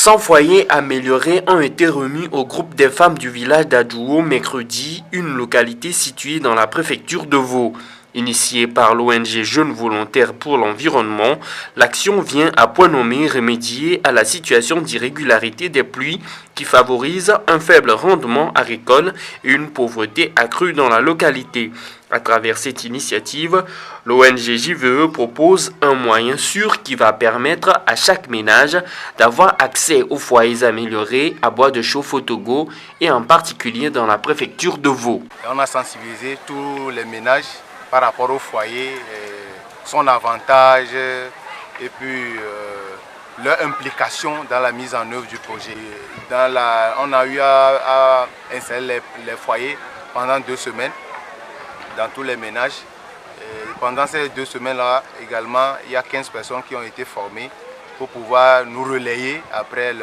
100 foyers améliorés ont été remis au groupe des femmes du village d'Adjouo mercredi, une localité située dans la préfecture de Vaud. Initiée par l'ONG Jeunes Volontaires pour l'Environnement, l'action vient à point nommé remédier à la situation d'irrégularité des pluies qui favorise un faible rendement agricole et une pauvreté accrue dans la localité. À travers cette initiative, l'ONG JVE propose un moyen sûr qui va permettre à chaque ménage d'avoir accès aux foyers améliorés à bois de chauffe au Togo et en particulier dans la préfecture de Vaud. On a sensibilisé tous les ménages par rapport au foyer, son avantage et puis leur implication dans la mise en œuvre du projet. On a eu à installer les foyers pendant 2 semaines dans tous les ménages. Et pendant ces 2 semaines-là, également, il y a 15 personnes qui ont été formées pour pouvoir nous relayer après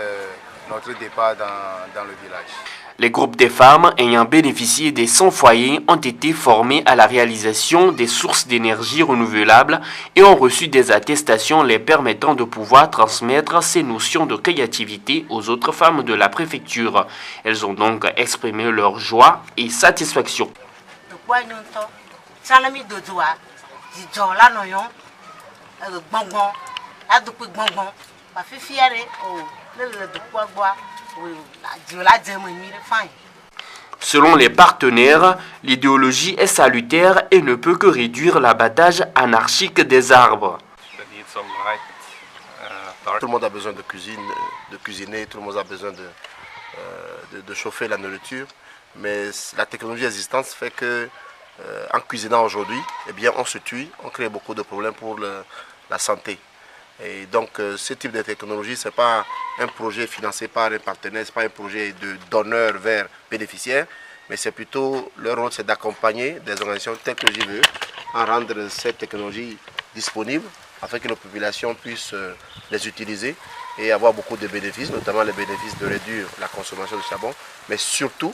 notre départ dans le village. Les groupes des femmes ayant bénéficié des 100 foyers ont été formés à la réalisation des sources d'énergie renouvelables et ont reçu des attestations les permettant de pouvoir transmettre ces notions de créativité aux autres femmes de la préfecture. Elles ont donc exprimé leur joie et satisfaction. Selon les partenaires, l'idéologie est salutaire et ne peut que réduire l'abattage anarchique des arbres. Tout le monde a besoin de cuisiner, tout le monde a besoin de chauffer la nourriture, mais la technologie existante fait que en cuisinant aujourd'hui, eh bien, on se tue, on crée beaucoup de problèmes pour la santé. Et donc ce type de technologie, ce n'est pas un projet financé par un partenaire, ce n'est pas un projet de donneur vers bénéficiaire, mais c'est plutôt, leur rôle c'est d'accompagner des organisations telles que JVE à rendre cette technologie disponible afin que nos populations puissent les utiliser et avoir beaucoup de bénéfices, notamment les bénéfices de réduire la consommation de charbon, mais surtout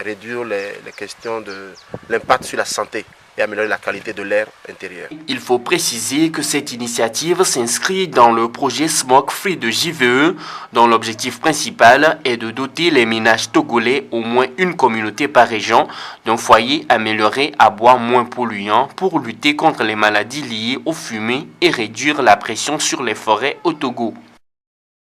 réduire les questions de l'impact sur la santé et améliorer la qualité de l'air intérieur. Il faut préciser que cette initiative s'inscrit dans le projet Smoke Free de JVE, dont l'objectif principal est de doter les ménages togolais, au moins une communauté par région, d'un foyer amélioré à bois moins polluant pour lutter contre les maladies liées aux fumées et réduire la pression sur les forêts au Togo.